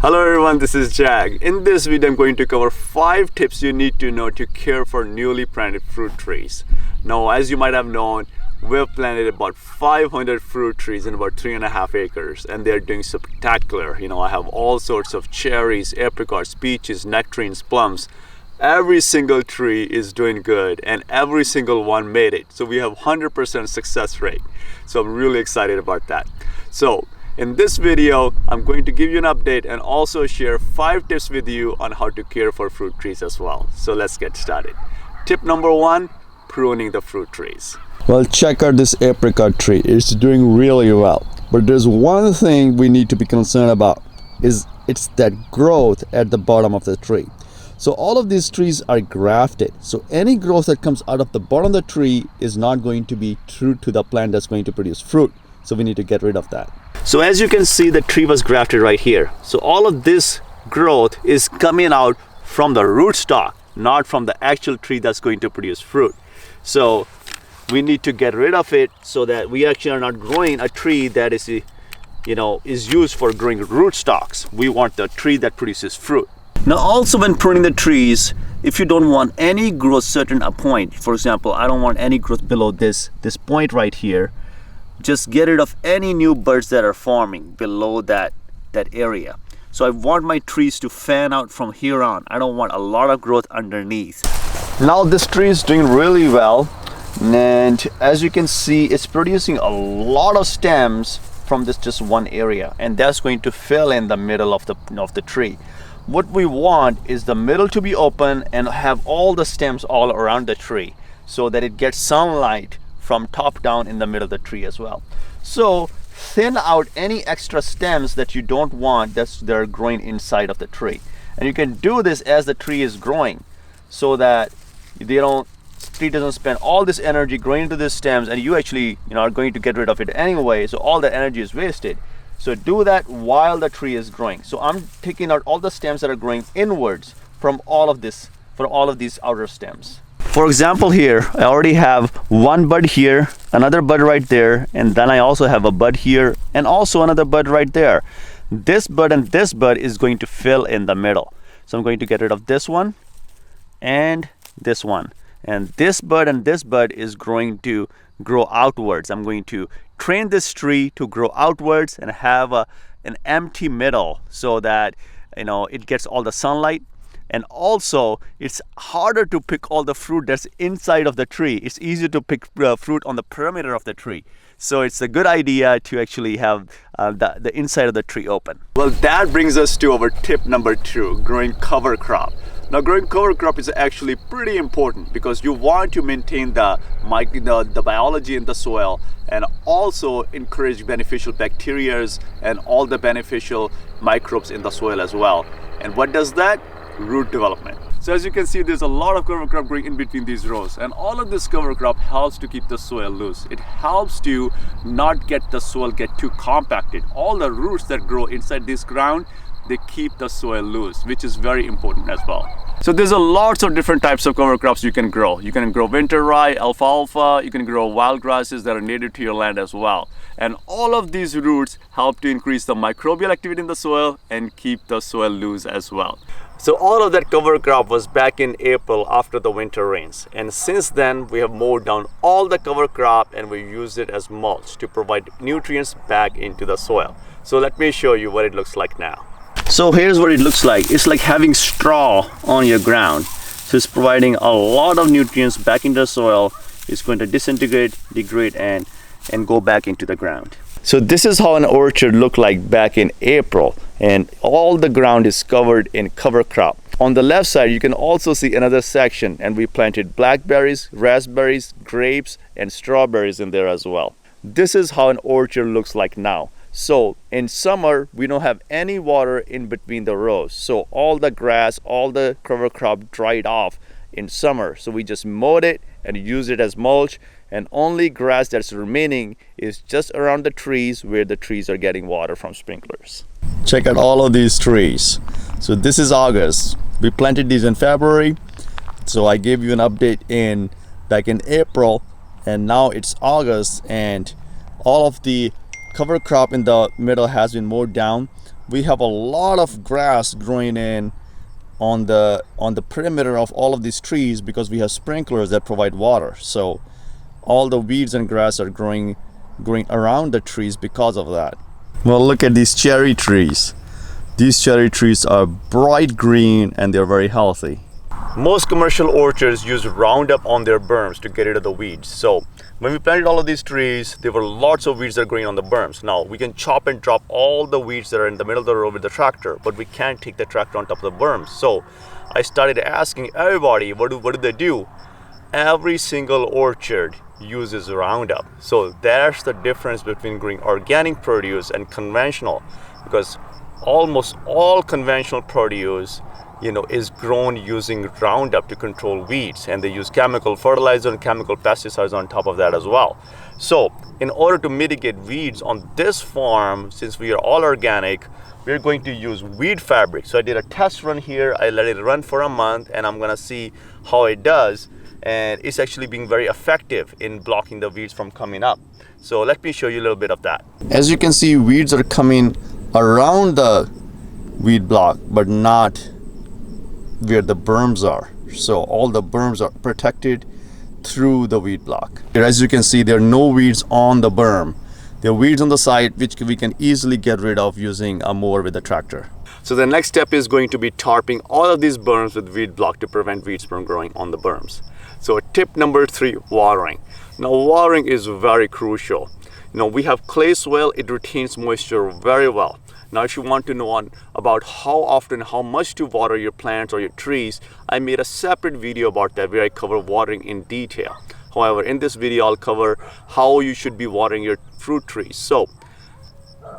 Hello everyone, this is Jag. In this video, I'm going to cover 5 tips you need to know to care for newly planted fruit trees. Now, as you might have known, we've planted about 500 fruit trees in about 3.5 acres, and they're doing spectacular. You know, I have all sorts of cherries, apricots, peaches, nectarines, plums. Every single tree is doing good, and every single one made it. So we have 100% success rate. So I'm really excited about that. So in this video, I'm going to give you an update and also share 5 tips with you on how to care for fruit trees as well. So let's get started. Tip number 1, pruning the fruit trees. Well, check out this apricot tree. It's doing really well. But there's one thing we need to be concerned about, it's that growth at the bottom of the tree. So all of these trees are grafted. So any growth that comes out of the bottom of the tree is not going to be true to the plant that's going to produce fruit. So we need to get rid of that. So as you can see, the tree was grafted right here. So all of this growth is coming out from the rootstock, not from the actual tree that's going to produce fruit. So we need to get rid of it so that we actually are not growing a tree that is used for growing rootstocks. We want the tree that produces fruit. Now also, when pruning the trees, if you don't want any growth certain a point, for example, I don't want any growth below this point right here, just get rid of any new buds that are forming below that area. So I want my trees to fan out from here on. I don't want a lot of growth underneath. Now this tree is doing really well, and as you can see, it's producing a lot of stems from this just one area, and that's going to fill in the middle of the tree. What we want is the middle to be open and have all the stems all around the tree so that it gets sunlight from top down in the middle of the tree as well. So thin out any extra stems that you don't want they're growing inside of the tree. And you can do this as the tree is growing so that tree doesn't spend all this energy growing into the stems, and you actually are going to get rid of it anyway, so all that energy is wasted. So do that while the tree is growing. So I'm taking out all the stems that are growing inwards from all of these outer stems. For example, here I already have one bud here, another bud right there, and then I also have a bud here and also another bud right there. This bud and this bud is going to fill in the middle. So I'm going to get rid of this one and this one. And this bud and this bud is going to grow outwards. I'm going to train this tree to grow outwards and have an empty middle so that it gets all the sunlight. And also, it's harder to pick all the fruit that's inside of the tree. It's easier to pick fruit on the perimeter of the tree. So it's a good idea to actually have the inside of the tree open. Well, that brings us to our tip number 2, growing cover crop. Now, growing cover crop is actually pretty important because you want to maintain the biology in the soil and also encourage beneficial bacteria and all the beneficial microbes in the soil as well. And what does that? Root development. So as you can see, there's a lot of cover crop growing in between these rows, and all of this cover crop helps to keep the soil loose. It helps to not get the soil get too compacted. All the roots that grow inside this ground, they keep the soil loose, which is very important as well. So there's lots of different types of cover crops you can grow. You can grow winter rye, alfalfa, you can grow wild grasses that are native to your land as well. And all of these roots help to increase the microbial activity in the soil and keep the soil loose as well. So all of that cover crop was back in April after the winter rains. And since then, we have mowed down all the cover crop and we used it as mulch to provide nutrients back into the soil. So let me show you what it looks like now. So here's what it looks like. It's like having straw on your ground. So it's providing a lot of nutrients back into the soil. It's going to disintegrate, degrade, and go back into the ground. So this is how an orchard looked like back in April, and all the ground is covered in cover crop. On the left side, you can also see another section, and we planted blackberries, raspberries, grapes, and strawberries in there as well. This is how an orchard looks like now. So in summer, we don't have any water in between the rows. So all the grass, all the cover crop dried off in summer. So we just mowed it and used it as mulch. And only grass that's remaining is just around the trees where the trees are getting water from sprinklers. Check out all of these trees. So this is August. We planted these in February. So I gave you an update back in April, and now it's August, and all of the cover crop in the middle has been mowed down. we have a lot of grass growing in on the perimeter of all of these trees because we have sprinklers that provide water. So all the weeds and grass are growing around the trees because of that. Well, look at these cherry trees. These cherry trees are bright green and they're very healthy. Most commercial orchards use Roundup on their berms to get rid of the weeds. So when we planted all of these trees, there were lots of weeds that are growing on the berms. Now we can chop and drop all the weeds that are in the middle of the road with the tractor, but we can't take the tractor on top of the berms. So I started asking everybody, what do they do? Every single orchard uses Roundup. So that's the difference between growing organic produce and conventional, because almost all conventional produce is grown using Roundup to control weeds, and they use chemical fertilizer and chemical pesticides on top of that as well. So in order to mitigate weeds on this farm, since we are all organic, we're going to use weed fabric. So I did a test run here. I let it run for a month and I'm gonna see how it does, and it's actually being very effective in blocking the weeds from coming up. So let me show you a little bit of that. As you can see, weeds are coming around the weed block but not where the berms are. So all the berms are protected through the weed block. As you can see, there are no weeds on the berm. There are weeds on the side which we can easily get rid of using a mower with a tractor. So the next step is going to be tarping all of these berms with weed block to prevent weeds from growing on the berms. So tip number 3, watering. Now watering is very crucial. We have clay soil, it retains moisture very well. Now if you want to know about how often, how much to water your plants or your trees, I made a separate video about that where I cover watering in detail. However, in this video I'll cover how you should be watering your fruit trees. So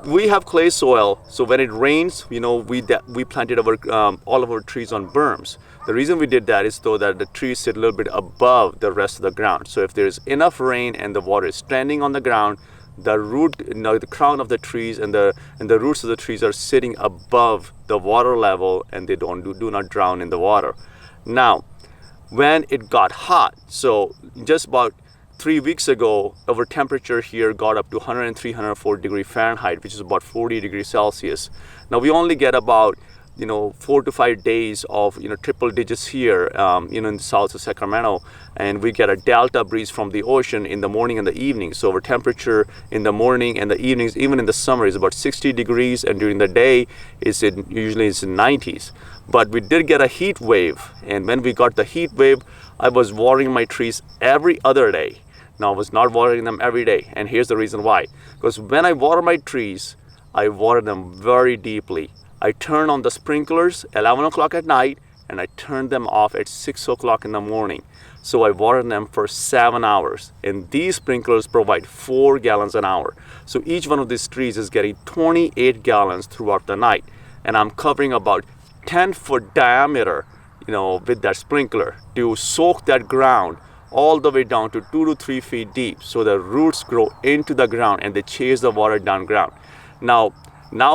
we have clay soil, so when it rains, we planted all of our trees on berms. The reason we did that is so that the trees sit a little bit above the rest of the ground. So if there's enough rain and the water is standing on the ground, the crown of the trees and the roots of the trees are sitting above the water level, and they do not drown in the water. Now, when it got hot, so just about 3 weeks ago, our temperature here got up to 103, 104 degrees Fahrenheit, which is about 40 degrees Celsius. Now we only get about 4 to 5 days of triple digits here in the south of Sacramento, and we get a delta breeze from the ocean in the morning and the evening. So our temperature in the morning and the evenings, even in the summer, is about 60 degrees, and during the day usually it's in 90s. But we did get a heat wave, and when we got the heat wave, I was watering my trees every other day. Now I was not watering them every day, and here's the reason why. Because when I water my trees, I water them very deeply. I turn on the sprinklers 11 o'clock at night, and I turn them off at 6 o'clock in the morning. So I water them for 7 hours, and these sprinklers provide 4 gallons an hour. So each one of these trees is getting 28 gallons throughout the night, and I'm covering about 10-foot diameter, with that sprinkler to soak that ground all the way down to 2 to 3 feet deep, so the roots grow into the ground and they chase the water down ground. Now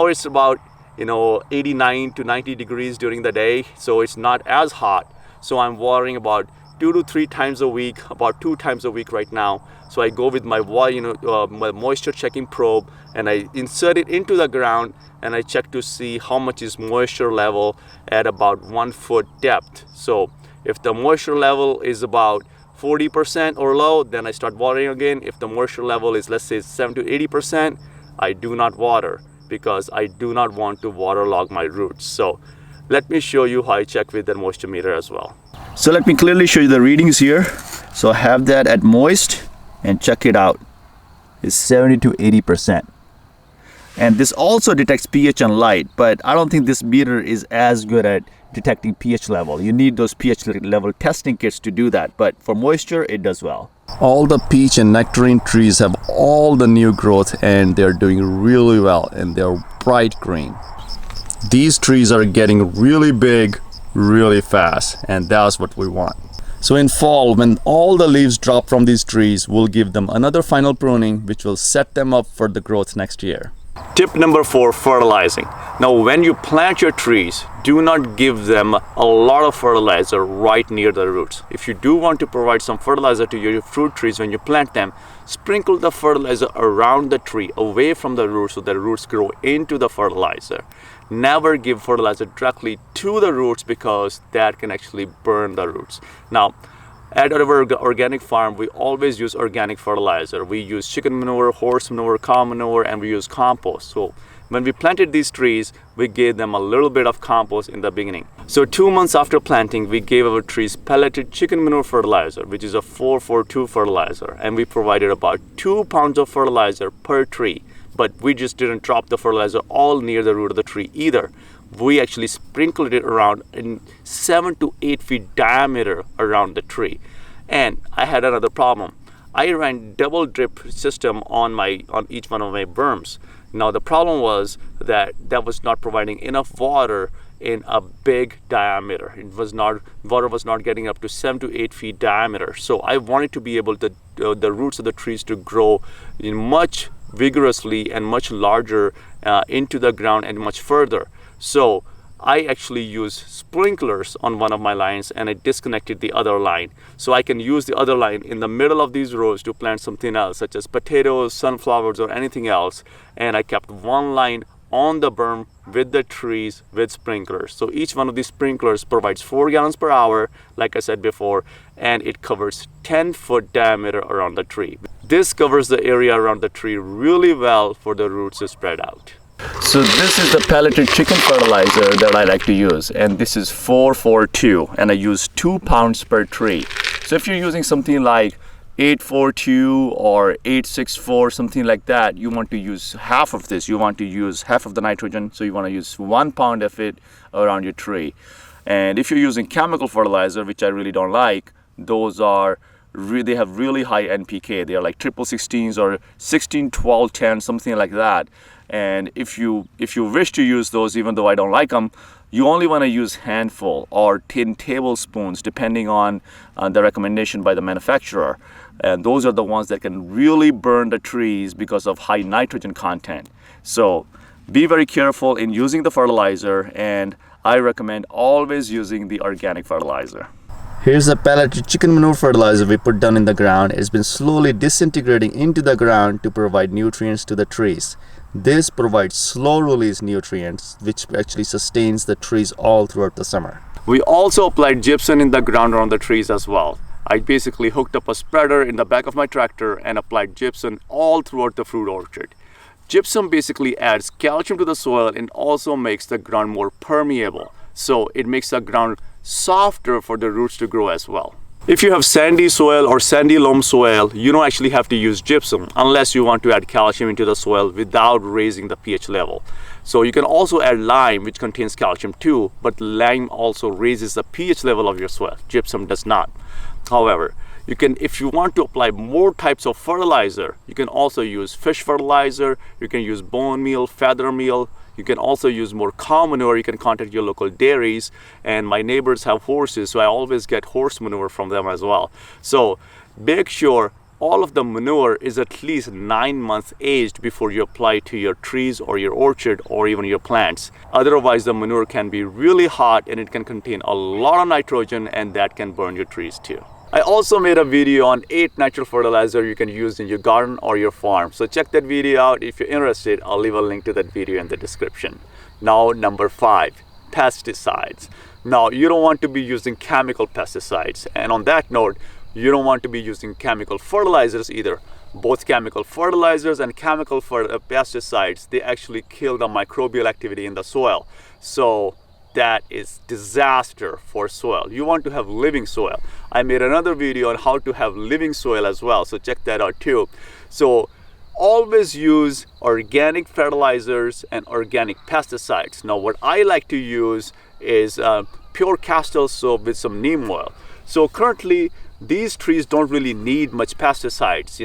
it's about 89 to 90 degrees during the day, so it's not as hot. So I'm watering about 2 to 3 times a week, about 2 times a week right now. So I go with my my moisture checking probe, and I insert it into the ground, and I check to see how much is moisture level at about 1 foot depth. So if the moisture level is about 40% or low, then I start watering again. If the moisture level is, let's say, 7 to 80%, I do not water, because I do not want to waterlog my roots. So let me show you how I check with the moisture meter as well. So let me clearly show you the readings here. So I have that at moist, and check it out. It's 70 to 80%. And this also detects pH and light, but I don't think this meter is as good at detecting pH level. You need those pH level testing kits to do that, but for moisture, it does well. All the peach and nectarine trees have all the new growth, and they're doing really well, and they're bright green. These trees are getting really big really fast, and that's what we want. So in fall, when all the leaves drop from these trees, we'll give them another final pruning, which will set them up for the growth next year. Tip number 4, fertilizing. Now when you plant your trees, do not give them a lot of fertilizer right near the roots. If you do want to provide some fertilizer to your fruit trees when you plant them, sprinkle the fertilizer around the tree, away from the roots, so the roots grow into the fertilizer. Never give fertilizer directly to the roots because that can actually burn the roots. Now, at our organic farm, we always use organic fertilizer. We use chicken manure, horse manure, cow manure, and we use compost. So when we planted these trees, we gave them a little bit of compost in the beginning. So 2 months after planting, we gave our trees pelleted chicken manure fertilizer, which is a 4-4-2 fertilizer. And we provided about 2 pounds of fertilizer per tree. But we just didn't drop the fertilizer all near the root of the tree either. We actually sprinkled it around in 7 to 8 feet diameter around the tree. And I had another problem. I ran double drip system on each one of my berms. Now the problem was that was not providing enough water in a big diameter. Water was not getting up to 7 to 8 feet diameter. So I wanted to be able to the roots of the trees to grow in much vigorously and much larger into the ground and much further. So I actually use sprinklers on one of my lines, and I disconnected the other line. So I can use the other line in the middle of these rows to plant something else, such as potatoes, sunflowers, or anything else. And I kept one line on the berm with the trees with sprinklers. So each one of these sprinklers provides 4 gallons per hour, like I said before, and it covers 10-foot diameter around the tree. This covers the area around the tree really well for the roots to spread out. So this is the pelleted chicken fertilizer that I like to use, and this is 4-4-2, and I use 2 pounds per tree. So if you're using something like 8-4-2 or 8-6-4, something like that, you want to use half of this. You want to use half of the nitrogen, so you want to use 1 pound of it around your tree. And if you're using chemical fertilizer, which I really don't like, those are they have really high NPK. They are like 16s or 16, 12, 10, something like that. And if you wish to use those, even though I don't like them, you only want to use handful or 10 tablespoons, depending on the recommendation by the manufacturer. And those are the ones that can really burn the trees because of high nitrogen content. So be very careful in using the fertilizer, and I recommend always using the organic fertilizer. Here's the pelleted chicken manure fertilizer we put down in the ground. It's been slowly disintegrating into the ground to provide nutrients to the trees. This provides slow release nutrients, which actually sustains the trees all throughout the summer. We also applied gypsum in the ground around the trees as well. I basically hooked up a spreader in the back of my tractor and applied gypsum all throughout the fruit orchard. Gypsum basically adds calcium to the soil and also makes the ground more permeable. So it makes the ground softer for the roots to grow as well. If you have sandy soil or sandy loam soil, you don't actually have to use gypsum unless you want to add calcium into the soil without raising the pH level. So you can also add lime, which contains calcium too, but lime also raises the pH level of your soil. Gypsum does not. However, you can, if you want to apply more types of fertilizer, you can also use fish fertilizer, you can use bone meal, feather meal. You can also use more cow manure. You can contact your local dairies, and my neighbors have horses, so I always get horse manure from them as well. So make sure all of the manure is at least 9 months aged before you apply to your trees or your orchard or even your plants. Otherwise, the manure can be really hot and it can contain a lot of nitrogen, and that can burn your trees too. I also made a video on 8 natural fertilizer you can use in your garden or your farm. So check that video out. If you're interested, I'll leave a link to that video in the description. Now, number 5, pesticides. Now, you don't want to be using chemical pesticides. And on that note, you don't want to be using chemical fertilizers either. Both chemical fertilizers and chemical pesticides, they actually kill the microbial activity in the soil. So that is disaster for soil. You want to have living soil. I made another video on how to have living soil as well, so check that out too. So always use organic fertilizers and organic pesticides. Now what I like to use is pure castor soap with some neem oil. So currently these trees don't really need much pesticides,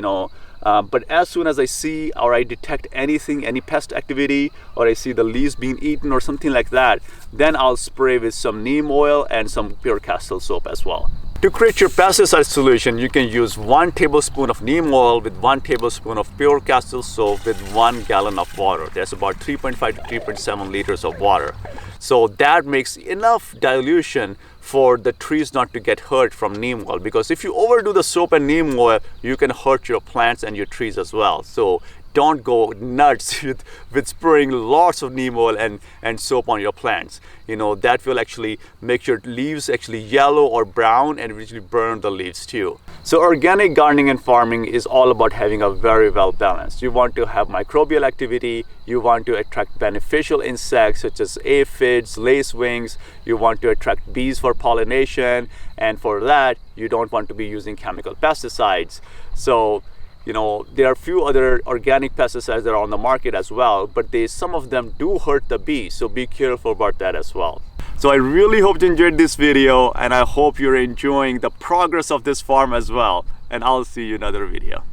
but as soon as I see or I detect anything, any pest activity, or I see the leaves being eaten or something like that, then I'll spray with some neem oil and some pure castor soap as well. To create your pesticide solution, you can use 1 tablespoon of neem oil with 1 tablespoon of pure castle soap with 1 gallon of water. That's about 3.5 to 3.7 liters of water. So that makes enough dilution for the trees not to get hurt from neem oil, because if you overdo the soap and neem oil, you can hurt your plants and your trees as well. So don't go nuts with spraying lots of neem oil and soap on your plants. You know, that will actually make your leaves actually yellow or brown and actually burn the leaves too. So organic gardening and farming is all about having a very well balanced. You want to have microbial activity, you want to attract beneficial insects such as aphids, lacewings, you want to attract bees for pollination, and for that you don't want to be using chemical pesticides. So you know, there are a few other organic pesticides that are on the market as well, but some of them do hurt the bees, so be careful about that as well. So I really hope you enjoyed this video, and I hope you're enjoying the progress of this farm as well, and I'll see you in another video.